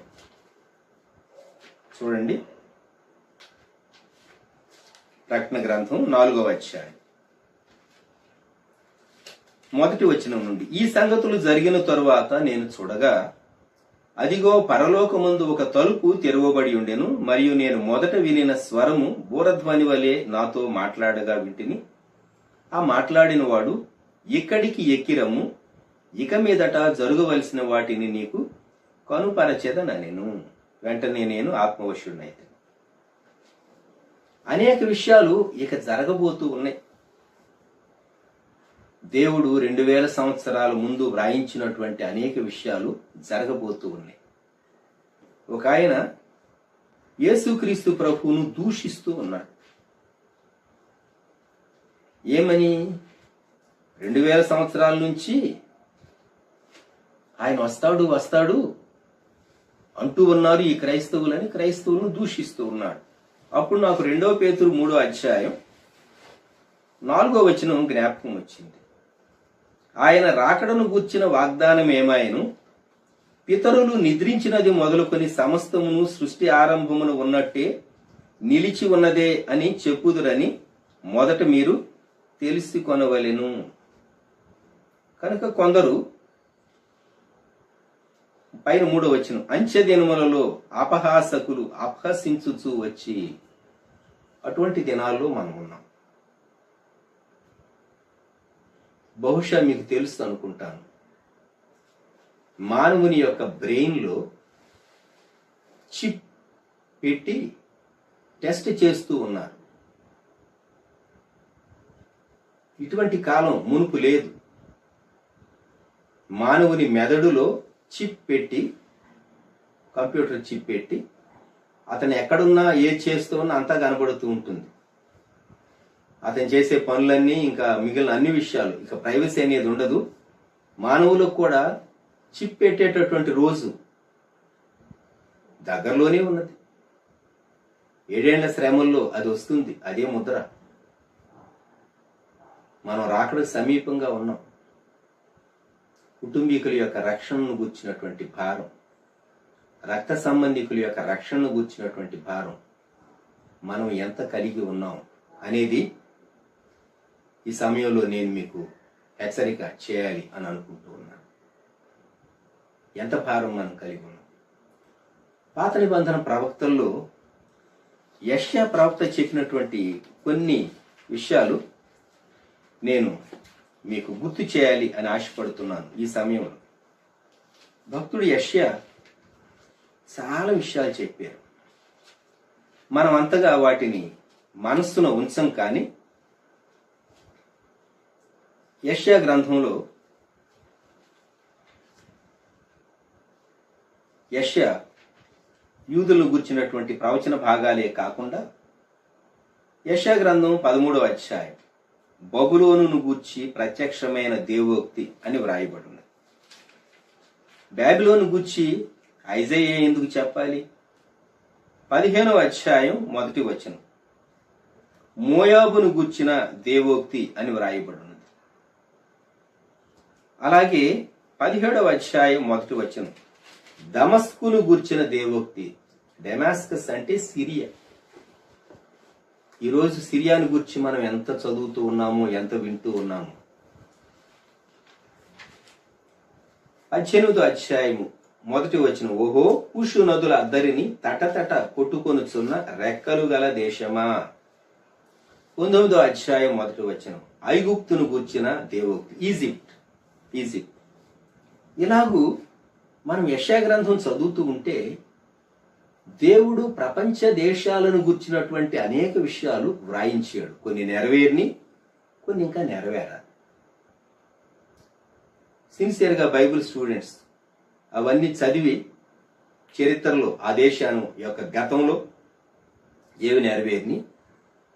Speaker 3: చూడండి. ప్రకటన గ్రంథం 4వ అధ్యాయం 1వ వచనం నుండి, ఈ సంగతులు జరిగిన తరువాత నేను చూడగా అదిగో పరలోకమందు ఒక తలుపు తెరవబడి ఉండెను, మరియు నేను మొదట వినిన స్వరము బూరధ్వని వలె నాతో మాట్లాడగా వింటిని. ఆ మాట్లాడిన వాడు, ఇక్కడికి ఎక్కిరము, ఇక మీదట జరగవలసిన వాటిని నీకు కనుపరచెదనెను. వెంటనే నేను ఆత్మవశుడినైతే. అనేక విషయాలు ఇక జరగబోతూ ఉన్నాయి. దేవుడు 2000 సంవత్సరాల ముందు వ్రాయించినటువంటి అనేక విషయాలు జరగబోతూ ఉన్నాయి. ఒక ఆయన యేసుక్రీస్తు ప్రభువును దూషిస్తూ ఉన్నాడు. ఏమని? 2000 సంవత్సరాల నుంచి ఆయన వస్తాడు అంటూ ఉన్నారు ఈ క్రైస్తవులని. క్రైస్తవులను దూషిస్తూ ఉన్నాడు. అప్పుడు నాకు 2 పేతురు 3వ అధ్యాయం 4వ వచనం జ్ఞాపకం వచ్చింది. ఆయన రాకడను గూర్చిన వాగ్దానం ఏమాయను, పితరులు నిద్రించినది మొదలుకొని సమస్తమును సృష్టి ఆరంభమును ఉన్నట్టే నిలిచి ఉన్నదే అని చెప్పుదురని మొదట మీరు తెలుసుకొనవలెను. కనుక కొందరు, పైన 3వ వచనం, అంచె దినములలో అపహాసకులు అపహసించుచూ వచ్చి, అటువంటి దినాల్లో మనం ఉన్నాం. బహుశా మీకు తెలుసు అనుకుంటాను, మానవుని యొక్క బ్రెయిన్ లో చిప్ పెట్టి టెస్ట్ చేస్తూ ఉన్నారు. ఇటువంటి కాలం మునుపు లేదు. మానవుని మెదడులో చిప్ పెట్టి, కంప్యూటర్ చిప్ పెట్టి, అతను ఎక్కడున్నా ఏది చేస్తూ ఉన్నా అంతా కనబడుతూ ఉంటుంది. అతను చేసే పనులన్నీ, ఇంకా మిగిలిన అన్ని విషయాలు, ఇక ప్రైవసీ అనేది ఉండదు. మానవులకు కూడా చిప్ పెట్టేటటువంటి రోజు దగ్గరలోనే ఉన్నది. 7 ఏళ్ల శ్రమల్లో అది వస్తుంది, అదే ముద్ర. మనం రాకడకు సమీపంగా ఉన్నాం. కుటుంబీకుల యొక్క రక్షణను గూర్చినటువంటి భారం, రక్త సంబంధికుల యొక్క రక్షణను గూర్చినటువంటి భారం మనం ఎంత కలిగి ఉన్నాం అనేది ఈ సమయంలో నేను మీకు హెచ్చరిక చేయాలి అని అనుకుంటూ ఉన్నాను. ఎంత భారం మనం కలిగి ఉన్నాం. పాత నిబంధన ప్రవక్తల్లో యెషయా ప్రవక్త చెప్పినటువంటి కొన్ని విషయాలు నేను మీకు గుర్తు చేయాలి అని ఆశపడుతున్నాను. ఈ సమయంలో భక్తుడు యెషయా చాలా విషయాలు చెప్పారు. మనం అంతగా వాటిని మనస్సులో ఉంచం. కానీ యెషయా గ్రంథంలో యెషయా యూదులను గుర్చినటువంటి ప్రవచన భాగాలే కాకుండా యెషయా గ్రంథం 13వ అధ్యాయం బబులోనును గూర్చి ప్రత్యక్షమైన దేవోక్తి అని వ్రాయబడింది. బాబిలోను గూర్చి ఐజాయా ఎందుకు చెప్పాలి? 15వ అధ్యాయం 1వ వచనం మోయాబును గూర్చిన దేవోక్తి అని వ్రాయబడినది. అలాగే 17వ అధ్యాయం 1వ వచనం దమస్కును గూర్చిన దేవోక్తి. డెమాస్కస్ అంటే సిరియా. ఈరోజు సిరియాను గురించి మనం ఎంత చదువుతూ ఉన్నామో, ఎంత వింటూ ఉన్నామో. 18వ అధ్యాయము 1వ వచనం ఓహో పుషు నదుల అద్దరిని తటతట కొట్టుకొనుచున్న రెక్కలు గల దేశమా. 19వ అధ్యాయం 1వ వచనం ఐగుప్తును గూర్చిన దేవోక్తి. ఈజిప్ట్. ఇలాగూ మనం యెషయా గ్రంథం చదువుతూ ఉంటే దేవుడు ప్రపంచ దేశాలను గుర్చినటువంటి అనేక విషయాలు వ్రాయించాడు. కొన్ని నెరవేరిని, కొన్ని ఇంకా నెరవేరాలి. సిన్సియర్గా బైబిల్ స్టూడెంట్స్ అవన్నీ చదివి చరిత్రలో ఆ దేశం యొక్క గతంలో ఏవి నెరవేరిని,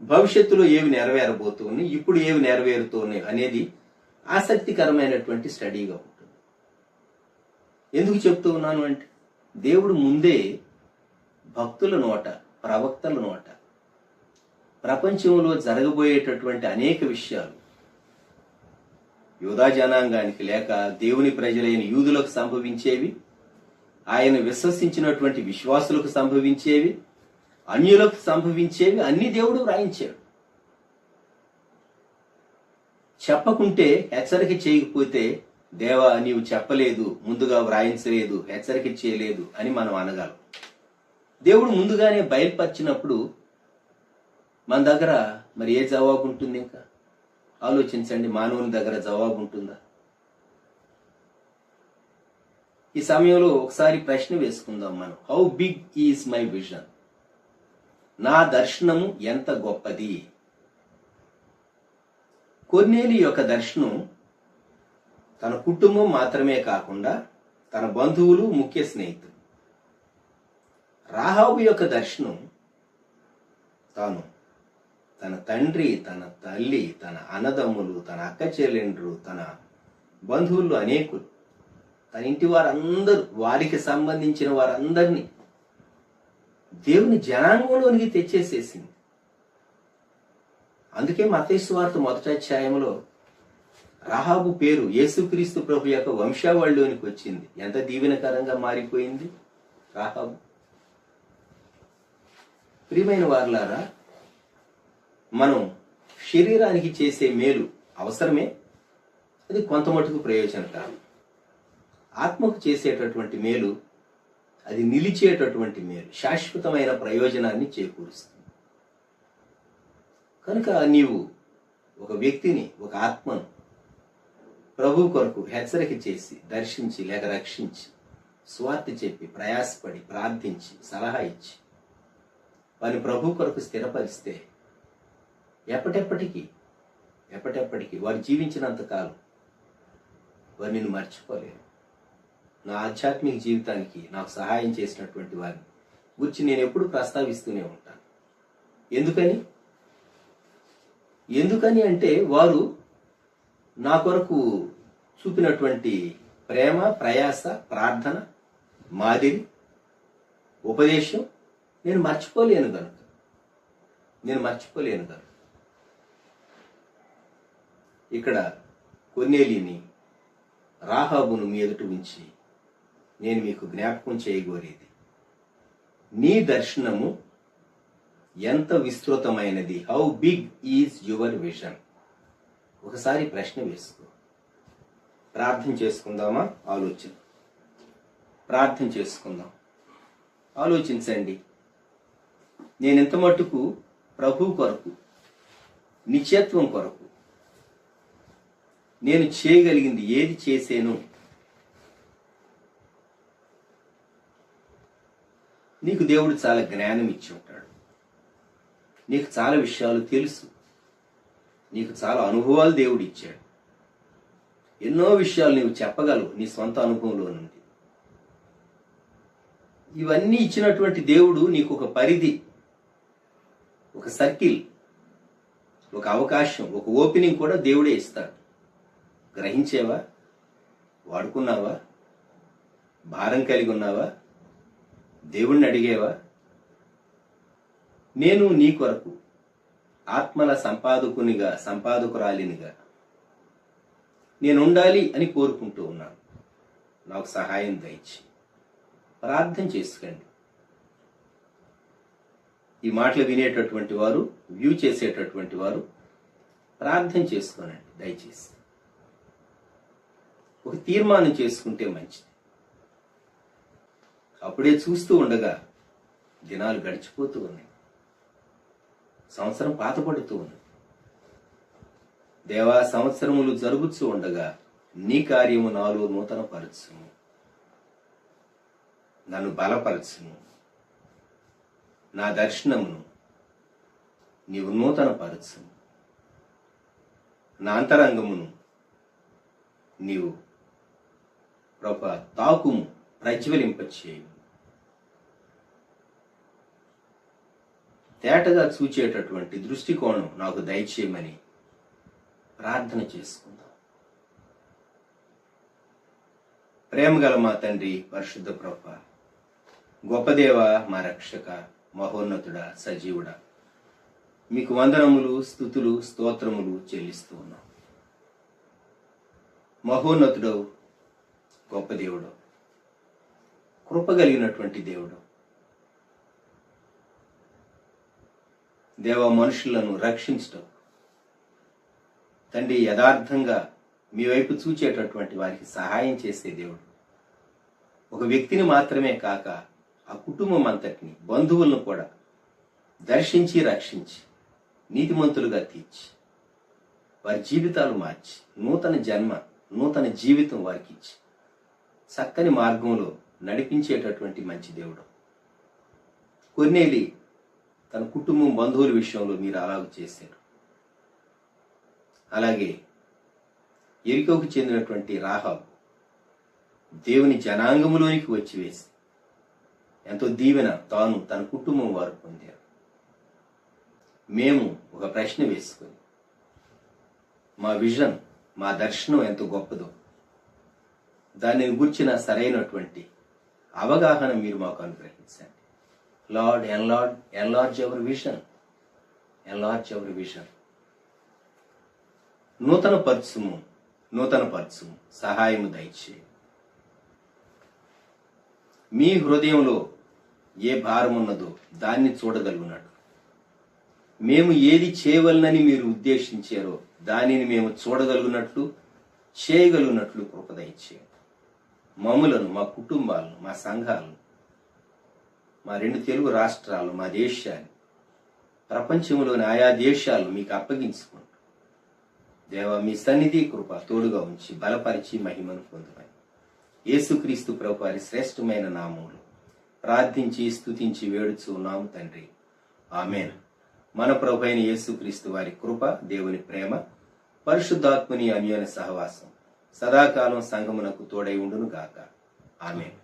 Speaker 3: భవిష్యత్తులో ఏవి నెరవేరబోతూ ఉన్నాయి, ఇప్పుడు ఏవి నెరవేరుతూ ఉన్నాయి అనేది ఆసక్తికరమైనటువంటి స్టడీగా ఉంటుంది. ఎందుకు చెప్తూ ఉన్నాను అంటే దేవుడు ముందే భక్తుల నోట, ప్రవక్తల నోట ప్రపంచంలో జరగబోయేటటువంటి అనేక విషయాలు యూదా జనాంగానికి లేక దేవుని ప్రజలైన యూదులకు సంభవించేవి, ఆయన విశ్వసించినటువంటి విశ్వాసులకు సంభవించేవి, అన్యులకు సంభవించేవి అన్ని దేవుడు వ్రాయించాడు. చెప్పకుంటే, హెచ్చరిక చేయకపోతే దేవా నీవు చెప్పలేదు, ముందుగా వ్రాయించలేదు, హెచ్చరిక చేయలేదు అని మనం అనగలం. దేవుడు ముందుగానే బయలుపరిచినప్పుడు మన దగ్గర మరి ఏ జవాబు ఉంటుంది? ఇంకా ఆలోచించండి, మానవుని దగ్గర జవాబు ఉంటుందా? ఈ సమయంలో ఒకసారి ప్రశ్న వేసుకుందాం మనం. How big is my vision? నా దర్శనము ఎంత గొప్పది? కొర్నేలి యొక్క దర్శనం తన కుటుంబం మాత్రమే కాకుండా తన బంధువులు, ముఖ్య స్నేహితులు. రాహాబు యొక్క దర్శనం తాను, తన తండ్రి, తన తల్లి, తన అన్నదమ్ములు, తన అక్క చెల్లెండ్రు, తన బంధువులు అనేకులు, తన ఇంటి వారందరూ, వారికి సంబంధించిన వారందరినీ దేవుని జనాంగంలోనికి తెచ్చేసేసింది. అందుకే మత్తయి సువార్త 1వ అధ్యాయంలో రాహాబు పేరు యేసుక్రీస్తు ప్రభు యొక్క వంశావళిలోనికి వచ్చింది. ఎంత దీవెనకరంగా మారిపోయింది రాహాబు. ప్రియమైన వారలారా, మనం శరీరానికి చేసే మేలు అవసరమే, అది కొంత మటుకు ప్రయోజనకరం. ఆత్మకు చేసేటటువంటి మేలు అది నిలిచేటటువంటి మేలు, శాశ్వతమైన ప్రయోజనాన్ని చేకూరుస్తుంది. కనుక నీవు ఒక వ్యక్తిని, ఒక ఆత్మను ప్రభు కొరకు హెచ్చరిక చేసి, దర్శించి లేక రక్షించి, స్వార్థ చెప్పి, ప్రయాసపడి, ప్రార్థించి, సలహా ఇచ్చి వారిని ప్రభు కొరకు స్థిరపరిస్తే ఎప్పటెప్పటికీ వారు జీవించినంత కాలం వారు నిన్ను మర్చిపోలేరు. నా ఆధ్యాత్మిక జీవితానికి నాకు సహాయం చేసినటువంటి వారిని గురించి నేను ఎప్పుడు ప్రస్తావిస్తూనే ఉంటాను. ఎందుకని అంటే వారు నా కొరకు చూపినటువంటి ప్రేమ, ప్రయాస, ప్రార్థన, మాదిరి, ఉపదేశం నేను మర్చిపోలేను కనుక. ఇక్కడ కొర్నేలిని, రాహాబును మీ ఎదుట ఉంచి నేను మీకు జ్ఞాపకం చేయగోరేది, నీ దర్శనము ఎంత విస్తృతమైనది. How big is your vision? ఒకసారి ప్రశ్న వేసుకో. ప్రార్థన చేసుకుందామా? ప్రార్థన చేసుకుందాం. ఆలోచించండి. నేను ఎంత మట్టుకు ప్రభు కొరకు, నిత్యత్వం కొరకు నేను చేయగలిగింది ఏది చేసేను? నీకు దేవుడు చాలా జ్ఞానం ఇచ్చి ఉంటాడు. నీకు చాలా విషయాలు తెలుసు. నీకు చాలా అనుభవాలు దేవుడు ఇచ్చాడు. ఎన్నో విషయాలు నీవు చెప్పగలవు నీ సొంత అనుభవంలో నుండి. ఇవన్నీ ఇచ్చినటువంటి దేవుడు నీకు ఒక పరిధి, ఒక సర్కిల్, ఒక అవకాశం, ఒక ఓపెనింగ్ కూడా దేవుడే ఇస్తాడు. గ్రహించేవా? వాడుకున్నావా? భారం కలిగి ఉన్నావా? దేవుణ్ణి అడిగేవా? నేను నీ కొరకు ఆత్మల సంపాదకురాలినిగా నేను ఉండాలి అని కోరుకుంటూ ఉన్నాను. నాకు సహాయం దయచి. ప్రార్థన చేసుకోండి. ఈ మాటలు వినేటటువంటి వారు, వ్యూ చేసేటటువంటి వారు ప్రార్థన చేసుకోనండి దయచేసి. ఒక తీర్మానం చేసుకుంటే మంచిది. అప్పుడే చూస్తూ ఉండగా దినాలు గడిచిపోతూ ఉన్నాయి, సంవత్సరం పాతపడుతూ ఉంది. దేవా, సంవత్సరములు జరుగుతూ ఉండగా నీ కార్యము నాలో నూతన పరచుము, నన్ను బలపరచుము, నా దర్శనమును నీవు నూతన పరచుము, నా అంతరంగమును నీవు ప్రభా తాకుము, ప్రజ్వలింపచేయు. తేటగా చూచేటటువంటి దృష్టికోణం నాకు దయచేయమని ప్రార్థన చేసుకుందాం. ప్రేమగల మా తండ్రి, పరిశుద్ధ ప్రభువా, గొప్ప దేవా, మా రక్షక, మహోన్నతుడా, సజీవుడా, మీకు వందనములు, స్తుతులు, స్తోత్రములు చెల్లిస్తూ ఉన్నాం. మహోన్నతుడవు, గొప్ప దేవుడు, కృపగలిగినటువంటి దేవుడు, దేవ, మనుషులను రక్షించటం తండ్రి యథార్థంగా మీ వైపు చూచేటటువంటి వారికి సహాయం చేసే దేవుడు. ఒక వ్యక్తిని మాత్రమే కాక ఆ కుటుంబం అంతటిని, బంధువులను కూడా దర్శించి రక్షించి నీతిమంతులుగా తీర్చి వారి జీవితాలు మార్చి నూతన జన్మ, నూతన జీవితం వారికి ఇచ్చి చక్కని మార్గంలో నడిపించేటటువంటి మంచి దేవుడు. కొర్నేలి తన కుటుంబం, బంధువుల విషయంలో మీరు అలాగ చేశారు. అలాగే ఎరికోకు చెందినటువంటి రాహాబు దేవుని జనాంగములోనికి వచ్చి వేసి ఎంతో దీవెన తాను, తన కుటుంబం వారు పొందారు. మేము ఒక ప్రశ్న వేసుకొని మా విజన్, మా దర్శనం ఎంత గొప్పదో దానిని గుర్చిన సరైనటువంటి అవగాహన మీరు మాకు అనుగ్రహించండి. Lord, enlarge hour vision, enlarge hour vision. నూతన పరచుము, సహాయము దయచేయి. మీ హృదయంలో ఏ భారం ఉన్నదో దాన్ని చూడగలుగునట్లు, మేము ఏది చేయవలనని మీరు ఉద్దేశించారో దానిని మేము చూడగలుగునట్లు, చేయగలుగునట్లు కృప దయచేయండి. మమ్ములను, మా కుటుంబాలను, మా సంఘాలను, మా 2 తెలుగు రాష్ట్రాలు, మా దేశాన్ని, ప్రపంచంలోని ఆయా దేశాలు మీకు అప్పగించుకుంటూ దేవా మీ సన్నిధి కృప తోడుగా ఉంచి బలపరిచి మహిమను పొందుమని యేసుక్రీస్తు ప్రభు వారి శ్రేష్టమైన నామములో ప్రార్థించి స్తుతించి వేడుచున్నాము తండ్రి. ఆమేన్. మన ప్రభు అయిన యేసుక్రీస్తు వారి కృప, దేవుని ప్రేమ, పరిశుద్ధాత్మని అన్యోన్య సహవాసం సదాకాలం సంఘమునకు తోడై ఉండును గాక. ఆమేన్.